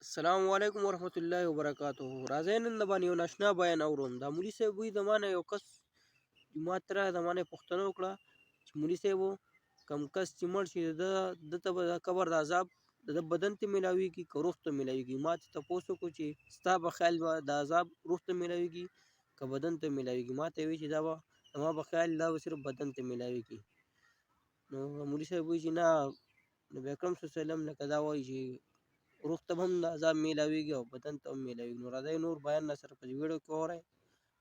السلام علیکم ورحمت الله وبرکاتہ. راځئ نن د باندې یو ناشنا بیان اورم. دا مولوي صاحب وایي د ما نه یو کس جومات ته راغی، د ما نه یې پوښتنه وکړه چې مولوي صاحب کم کس چې مړ شي ده ته به د قبر د عذاب د ده بدن ته میلاویږي که روح ته میلاویږي؟ ما ته تپوس وکړو چې ستا په خیال به د عذاب روح ته میلاویږي که بدن ته میلاویږي؟ ما ته یې وایي چې دا به زما په خیال دا به صرف بدن ته میلاویږي. نو مولوي صاحب وایي چې نه، نبي اکرم صلی الله علیه وسلم لکه دا وایي چې روح ته هم د عذاب میلاویږي او بدن ته هم میلاویږي. نو راځئ نور بیان نه سره په ویډیو کې واورئ.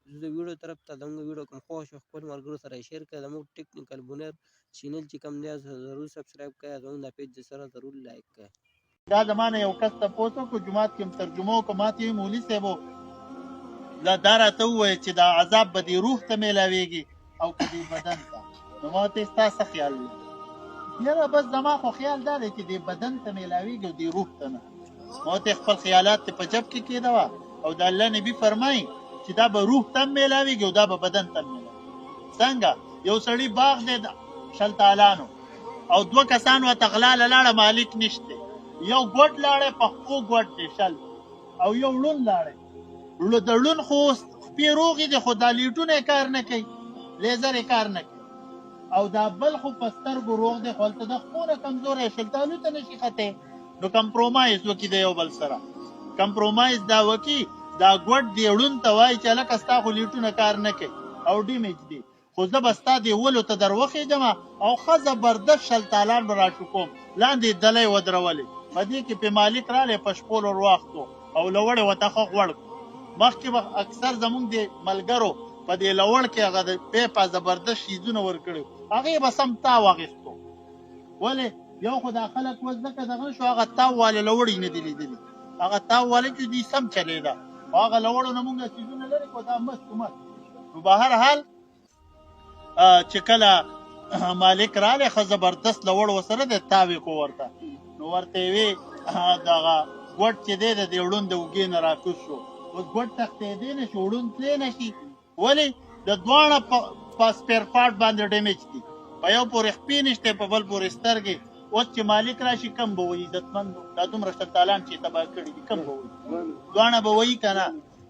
زه د ویډیو طرف ته زموږ ویډیو کوم خوښ شو خپل ملګرو سره یې شیر کړئ. زموږ ټیکنیکل بونیر چینل چې کوم دی ضرور سبسکرایب کړئ، زموږ دا پیج سره ضرور لایک کړئ. دا زمانه یو کس تپوس وکړو جومات کې ترجمه وکړه، ما ته یې مولوي صاحب دا راته وویل چې دا عذاب به دې روح ته میلاویږي او که دې بدن ته. نو ما ورته ستا څه خیال دی؟ یاره بس زما خو خیال دا دی چې دې بدن ته میلاویږي او دې روح ته نه. ما ورته خپل خیالات په جب کې کېدوه او د الله نبي فرمایي چې دا به روح ته هم میلاویږي او دا به بدن ته هم میلاویږي. څنګه یو سړي باغ دی شل تالانو او دوه کسان ورته غلا لاړه، مالک نشته. یو ګوډ لاړی پښتو ګوډ دی شل، او یو ړوند لاړی. د ړوند خو خپې روغې دي خو دا لیټونه یې کار نه کوي، لیزر یې کار نه کوي. او دا بل خو په سترګو روغ دی خو هلته د خپو نه کمزوری شل تالو ته نشي ختی. نو کمپرومایز وکړي د یو بل سره. کمپرومایز دا وکړي، دا ګوډ دی ړوند ته وایي چې هلکه ستا خو لیټونه کار نه کوي او ډیمیج دی، خو زه به ستا دې ولو ته در وخېږم او ښه زبردست شل تالان به راشو کوم. لاندې دلی ودرولې، په دې کې پې مالک رالی په شپول ور واخته او لوړې ورته ښه غوړ کړو. مخکې به اکثر زمونږ د ملګرو په دې لوړ کې هغه د پیپه زبردست شیزونه ورکړي، هغې به سم تاو اخېستو. ولې یو خو دا خلک اوس ځکه دغه شو، هغه تاو واله لوړې نه دي لیدلي، هغه تاو واله چې دوی سم چلېده او هغه لوړو نه مونږ سیزونه لرې کړو، دا مست مست. نو به هر حال چې کله مالک رالی ښه زبردست لوړ ورسره دی تاوې کو ورته. نو ورته یې وې دغه ګوډ چې دی د دې ړوند د اوږې نه راکوز شو. اوس ګوډ تښتېدی نه شي، ړوند تللی نه شي. ولې د دواړه په سپیر پارټ باندې ډیمیج دي، په یو پورې خپې نشته په بل پورې سترګې. اوس چې مالک راشي کم به وایي عزتمندو، دا دومره شلتالان چې تباه کړي دي کم به وایي؟ دواړه به وایي که نه؟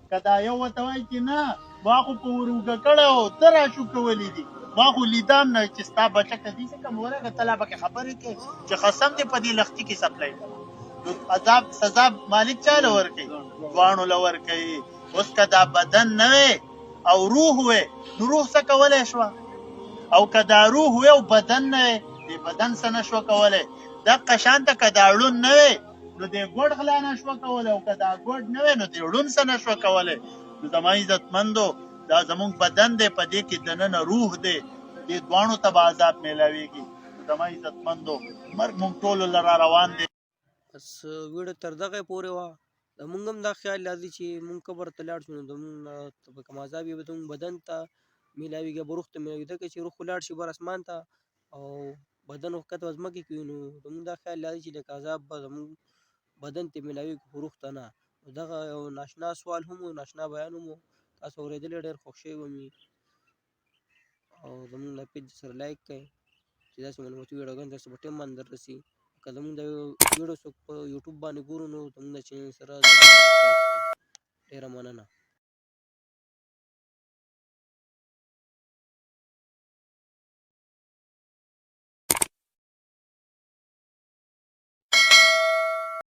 که دا یو ورته وایي چې نه ما خو په ور اوږه کړی او ته راشو کولی دي، ما خو لیدام نه چې ستا بچه که دې څه کم ورغه ته لا پکې خبرې کوې چې قسم دې په دې لښتي کې سپلی کړه. نو عذاب سزا مالک چا له ورکوي؟ دواړو له ورکوي. اوس که دا بدن نه وی او روح وی نو روح څه کولی شوه؟ او که دا روح وی او بدن نه وی دې بدن څه نه شوه کولی؟ دقه شانته که دا ړوند نه وی نو دې ګوډ غلا نه شوه کولی، او که دا ګوډ نه وی نو دې ړوند څه نه شوه کولی. نو زما عزتمندو دا زمونږ بدن دی، په دې کې دننه روح دی، دې دواړو ته به عذاب میلاویږي. زما عزتمندو مرګ مونږ ټولو له را روان دی. بس ویډیو تر دغه پورې وه. زمونږ هم دا خیال راځي چې مونږ قبر ته لاړ شو نو زمونږ به کوم عذاب یې به زمونږ بدن ته میلاویږي، به روح ته میلاویږي. ځکه چې روح خو لاړ شي بر اسمان ته او بدن خو ښکته ځمکې کې وي، نو زمونږ دا خیال راځي چې لکه عذاب به زمونږ بدن ته میلاویږي خو روح ته نه. نو دغه یو ناشنا سوال هم و، ناشنا بیان هم و، تاسو اورېدلی ډېر خوښ شوی به مې او زمونږ دا پیج سره لایک کړئ چې داسې معلوماتي ویډیوګانې تاسو په ټایم باندې دررسي. که زمونږ د ویډیو څوک په یوټیوب باندې ګورو نو زمونږ د چینل سره ضرور سبسکرایب کړئ. ډېره مننه.